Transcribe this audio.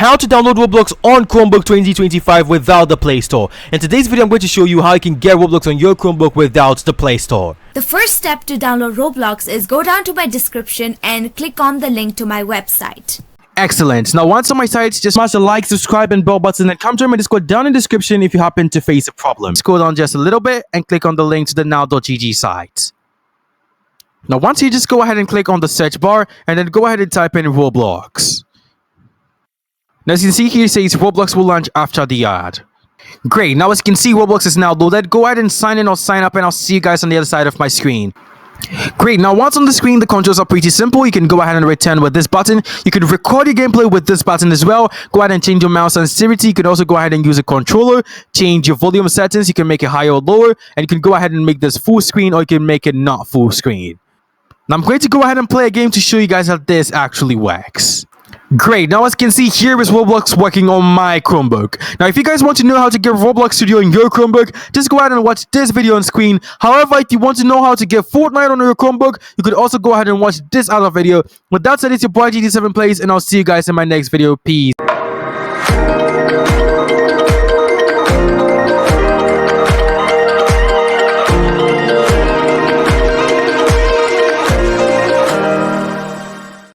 how to download Roblox on Chromebook 2025 without the Play Store. In today's video, I'm going to show you how you can get Roblox on your Chromebook without the Play Store. The first step to download Roblox is go down to my description and click on the link to my website. Excellent. Now, once on my site, just smash the like, subscribe, and bell button, and come join my Discord down in the description if you happen to face a problem. Scroll down just a little bit and click on the link to the now.gg site. Now, once you just go ahead and click on the search bar and then go ahead and type in Roblox. Now, as you can see here, it says Roblox will launch after the ad. Great. Now, as you can see, Roblox is now loaded. Go ahead and sign in or sign up, and I'll see you guys on the other side of my screen. Great. Now, once on the screen, the controls are pretty simple. You can go ahead and return with this button. You can record your gameplay with this button as well. Go ahead and change your mouse sensitivity. You can also go ahead and use a controller. Change your volume settings. You can make it higher or lower. And you can go ahead and make this full screen, or you can make it not full screen. Now, I'm going to go ahead and play a game to show you guys how this actually works. Great. Now, as you can see, here is Roblox working on my Chromebook. Now, if you guys want to know how to get Roblox Studio on your Chromebook, just go ahead and watch this video on screen. However, if you want to know how to get Fortnite on your Chromebook, you could also go ahead and watch this other video. With that said, it's your boy GT7 Plays, and I'll see you guys in my next video. Peace.